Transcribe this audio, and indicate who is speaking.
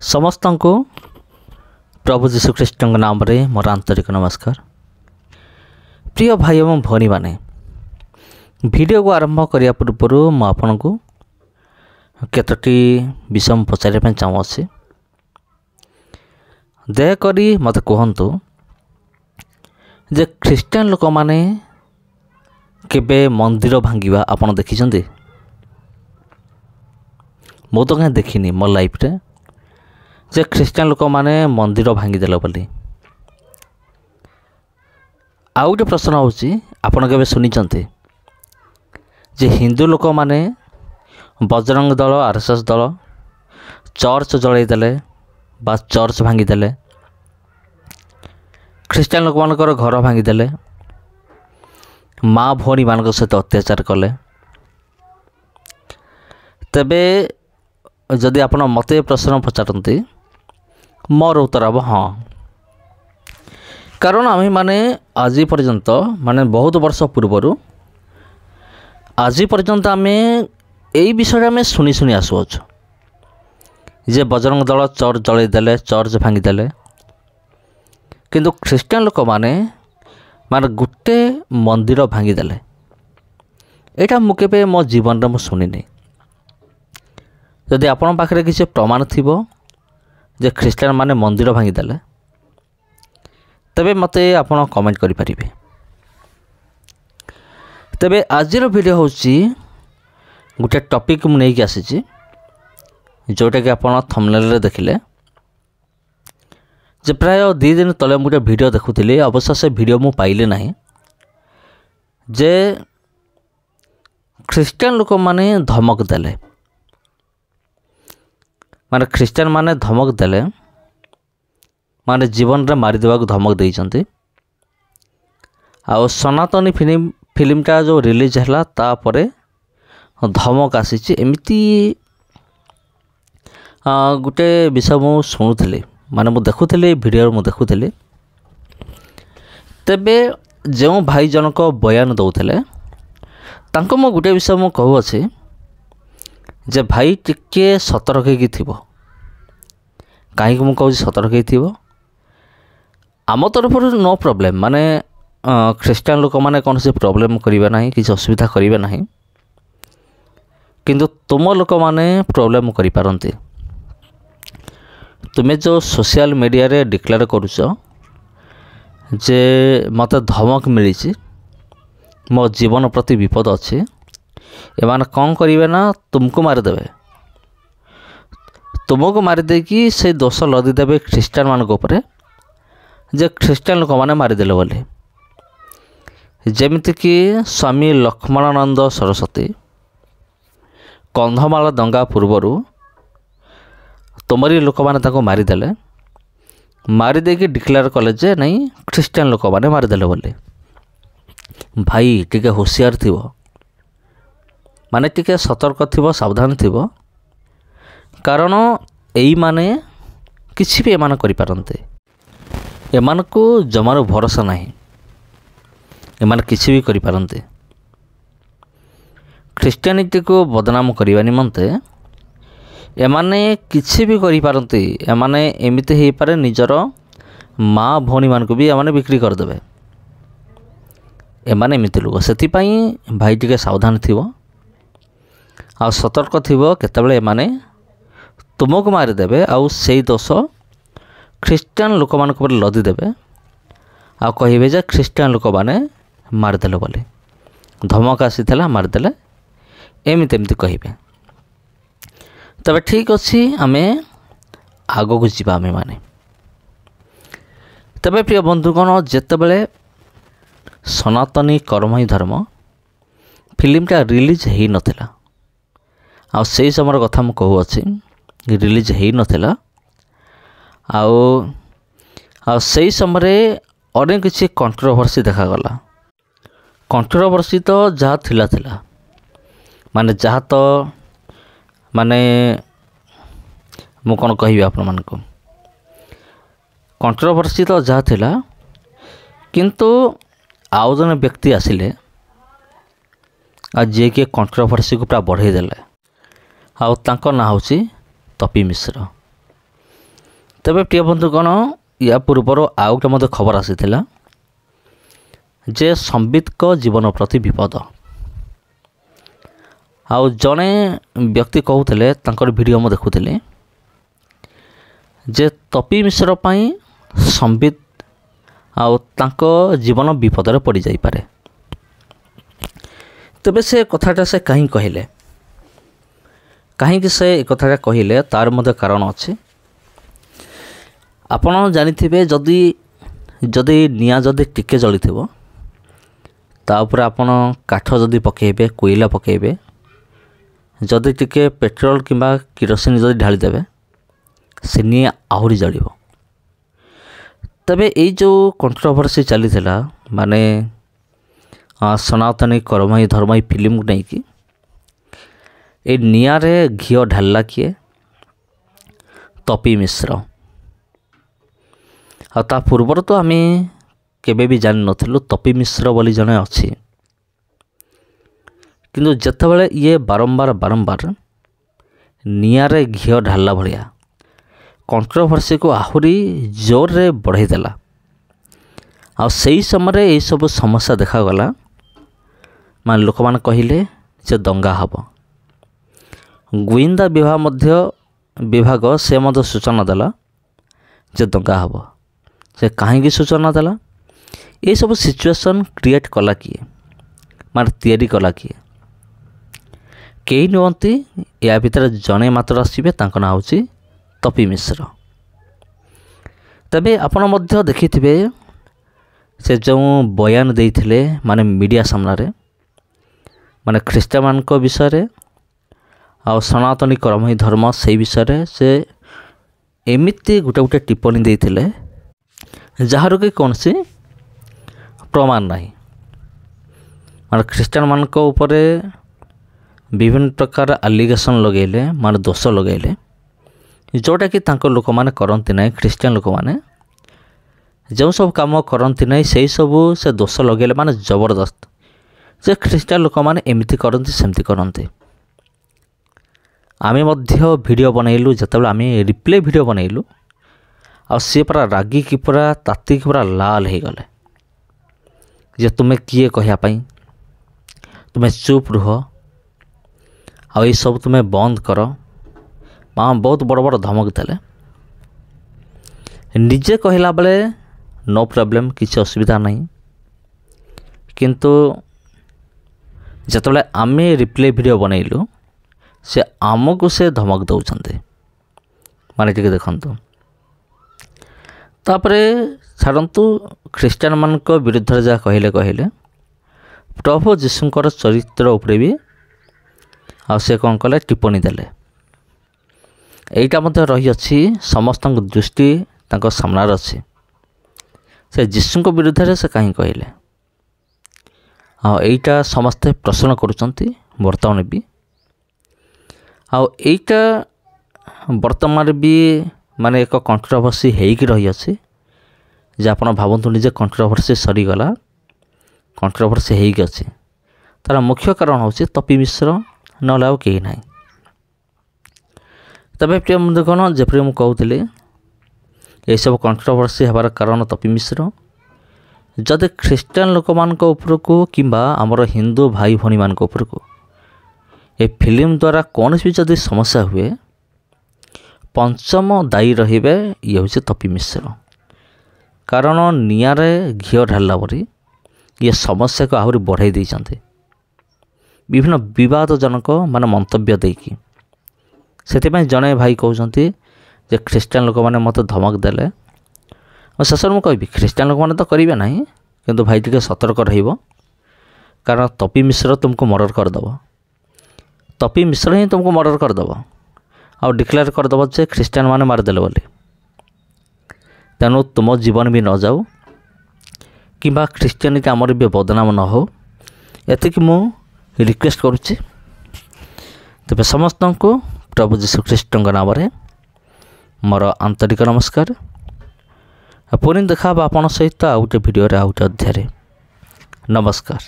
Speaker 1: समस्त को प्रभु जीशुख्रीष्ट नाम रे मोर आंतरिक नमस्कार। प्रिय भाई एवं भौणी माने वीडियो को आरंभ करने पूर्व मु आपन को केतोटी विषय पचारे चाहूँगी। दयाकोरी मत कहतु जे ख्रीस्टियन लोक माने केबे मंदिर भांगिबा आपन देखिछन्ते? मु तो कहीं देखिनी मो लाइफ रे जे ख्रीस्टियन लोक माने मंदिर भांगिदेले बोली। आउ गोटे प्रश्न होची आपन केबे सुनिचन्ते जे हिंदू लोक माने बजरंग दल आरएसएस दल चर्च जलाई देले बा चर्च भांगिदेले, ख्रीस्टियन लोक मानकर घर भांगिदेले, माँ भौणी मान सहित अत्याचार कले, तेबे जदि आपन मते प्रश्न पचारती मोर उत्तर हम हाँ। कारण आम माने आज पर्यंत माने बहुत वर्ष पूर्वर आज पर्यंत आम यही विषय आम शुणी शुणी आसुच जे बजरंग दल चर्च जलाई देले, चर्च भांगिदेले, किंतु ख्रीस्टियन लोक माने माने गोटे मंदिर भांगिदेले। एटा मु केबे मो जीवन में शुणिनी। जदि आपण पाखरे किसी प्रमाण थिबो जे ख्रीस्टियन माने मंदिर भांगिदेले तबे मते आपण कमेंट करि परिबे। तबे आजिर वीडियो होची गोटे टॉपिक मु नै कि आसीची जोटा कि आपण थंबनेल रे देखिले जे प्राय 2 दिन तले मु गोटे वीडियो देखुथिली। अवश्य से वीडियो मु पाइले नाही जे ख्रीस्टियन लोक माने धमक देले, माने ख्रीस्टियन माने धमक देले माने जीवन रे मारी देवा को धमक देइचंती। आ सनातनी फिल्मटा जो रिलीज हैला तापरे धमक आसीची। एमिति गोटे विषय मु शुणुथिली, माने मु देखुथिली वीडियो मु देखुथिली। तेबे जो भाई जनक बयान दउथिले तांको मु गोटे विषय मु कहू अछि जे भाई टिके सतर्क होगी थिबो। कहीं मु कहूँ सतर्क होगी थिबो। आम तरफ नो प्रॉब्लम, माने ख्रीस्टियन लोक माने कौन से प्रॉब्लम करिवे नाही, किसी असुविधा करिवे नाही, किंतु तुम लोक माने प्रॉब्लम करि पारंती। तुमे जो सोशल मीडिया रे डिक्लेयर करूछ जे मते धमक मिली, मो जीवन प्रति विपद अच्छी, एमान कौन करेंगे ना तुमको मारिदेवे, तुमको मारिदे कि से दोष लदिदेवे ख्रीस्टियन मान उपर जे ख्रीस्टियन लोक मैंने मारिदेले बोली। जमीती कि स्वामी लक्ष्मणानंद सरस्वती कंधमाल दंगा पूर्वर तुमरी लोक मैंने मारिदेले, मारिदेकी डिक्लेयर कले जे नहीं ख्रीस्टियन लोक मैंने मारिदेले बोली। भाई टिके होशियार थिबो, माने टिके सतर्क थिबो, सावधान थिबो, कारण एई माने किछि भी एमान करि पारंते। एमान को जमारो भरोसा नहीं, एमान किछि भी करि पारंते। ख्रीस्टियानिटी को बदनाम करबा निमंते एमाने किछि भी करि पारंते। एमाने एमिते हेई पारे निजर माँ भौणी मान को भी एमाने बिक्री कर देबे। एमाने एमिते लोक, सेति पई भाई टिके सावधान थिबो आ सतर्क थिबो। केतेबेले एमाने तुमको मारिदेवे आउ से दोष ख्रीस्टियन लोक मान पर लदी देवे आ कहिबे जे ख्रीस्टियन लोक माने मारिदेले बोली, धमक आसीथिला मारिदेले, एमिति एमिति कहिबे। तबे ठीक अछि, आमे आगो को जीवा आमे माने। तबे प्रिय बंधुगण, जेतेबेले सनातनी कर्म ही धर्म फिल्मटा रिलीज हेई नथिला, आ से समय कथा मु कहू अछि रिलीज हेई नथिला, आ से समय अनेक किसी कंट्रोवर्सी देखागला। कंट्रोवर्सी तो जहाँ थिला थिला, माने जहाँ तो माने मु कौन कहि आपण मान को कंट्रोवर्सी तो जहाँ थिला, किंतु आउ जने व्यक्ति आसिले आ जे कि कंट्रोवर्सी को पूरा बढ़ाई देले। आउ तांको ना होची तपी मिश्र। तेबे प्रिय बंधुगण या पूर्वर आउ गोटे मते खबर आसीथिला जे संबित को जीवन प्रति विपद आउ जड़े व्यक्ति कहते तांकर वीडियो मु देखुली जे तपी मिश्र पाई संबित आउ तांको जीवन विपदरे पड़ जाई पारे। तेबे से कथाटा से कहीं कहले कहीं से कथाटा कहले तार मध्य कारण अच्छे। आपण जानिथिबे जदि जदि निया जदि टिके जली थिबो तापर आपण काठ जदि पकेबे कोयला पकेबे जदि टिके पेट्रोल किंबा किरोसिन जदि ढाली देबे से निया आहुरी जलिबो। तबे ये जो कंट्रोवर्सी चली थिला माने सनातनी कर्मई धर्मई फिल्म को नहीं कि ए निया रे घिओ ढालला किए तपी मिश्र आ ता पूर्वर तो आम केबे भी जान नथिलु तपी मिश्र बोली जने अछि किंतु जेतेबेले ये बारंबार बारंबार निया रे घिओ ढालला भलिया कंट्रोवर्सी को आहुरी जोर रे बढ़ाई देला आ सही समय ये सब समस्या देखागला मान लोक मान कहिले जे दंगा हब। गोविंदा विभाग से मध्य सूचना देला जे दंगा हब से कहीं सूचना देला ये सब सिचुएशन क्रिएट कला किए मार तैयारी कला किए कई नुहति या भितर जड़े मात्र आसबे तांको ना होची तपी मिश्र। तबे आपण मध्य देखिथिबे से जो बयान देइथिले माने मीडिया सामना रे माने ख्रीष्टान मान को विषय रे आ सनातनी कर्मई धर्म से विषय रे से एमिति गुटे गुटे टिप्पणी देइथिले जार कि कौन सी प्रमाण नहीं माने ख्रीष्टान मान को ऊपर विभिन्न प्रकार एलिगेशन लगेले माने दोष लगेले जोटा कि तांको लोक माने करंती नहीं ख्रीष्टान लोक माने जो सब काम करंती नहीं से सब से दोष लगेले माने जबरदस्त जे ख्रीष्टान लोक माने एमिति करंती सेमति करंती। आमे मध्य वीडियो बनैलु जतबेले आमे रिप्ले वीडियो बनैलु आ सी पूरा रागी की पूरा ताती की पूरा लाल हो गले जे तुम्हें किए कहया पाई तुम्हें चुप रुह आ ये सब तुम्हें बंद कर माँ बहुत बड़ बड़ धमक देले निजे कहला बेले नो प्रॉब्लम किसी असुविधा नहीं किंतु जतबेले आमे रिप्ले वीडियो बनैलु से आमको से धमक दौरान माने टिके देखंतु तापरे छाड़ू ख्रीष्टान मान विरुद्ध जहाँ कहले कहले प्रभु जीशुंकर चरित्र उपरे भी आ से कौन कले टिप्पणी देले एटा मध्य रही अछि समस्त दृष्टि तांको सामनार अछि से जीशुंक विरुद्ध से कहीं कहले हाँ एटा समस्ते प्रश्न करुचंती वर्तमान भी आईटा वर्तमान भी माने एक कंट्रोवर्सी हेकी रही अछि जे आपण भावंतु निजे कंट्रोवर्सी सरीगला कंट्रोवर्सी हेकी अछि तार मुख्य कारण होछि तपी मिश्र नला आउ केही नाही। तबे प्रिय बंधुगण जेपरि मु कहूतिले ये सब कंट्रोवर्सी हेबार कारण तपी मिश्र जदि ख्रीष्टान लोक मान को उपरको किंबा हमर हिंदू भाई भणी मान को उपरको ए फिल्म द्वारा कौन भी जदि समस्या हुए पंचम दायी रहिबे ये होछि तपी मिश्र कारण निया रे घिओ ढालला परी ये समस्या को आहुरी बढ़ाई देइचंते विभिन्न विवादजनक मान मंतव्य देकी से जड़े भाई कहते जे ख्रीष्टान लोक मैंने मत धमक देले और शेष में कहबी ख्रीष्टान लोक मैंने तो करेंगे ना किंतु भाई टिके सतर्क रहिबो कारण तपी मिश्र तुमको मर्डर करदेव तपी मिश्र ही तुमको मर्डर करदेव और डिक्लेयर करदेव जे ख्रीष्टान मैंने मारिदेले बोली तेणु तुम जीवन भी न जाऊ कि ख्रीष्टियानिटी आमर भी बदनाम न हो एतिक मु रिक्वेस्ट करुच्ची। तेज समस्त को प्रभु जीशु ख्रीष्ट नाम मोर आंतरिक नमस्कार। पुणी देखा आपण सहित आउ गोटे भिडियो आउ गोटे अध्याय। नमस्कार।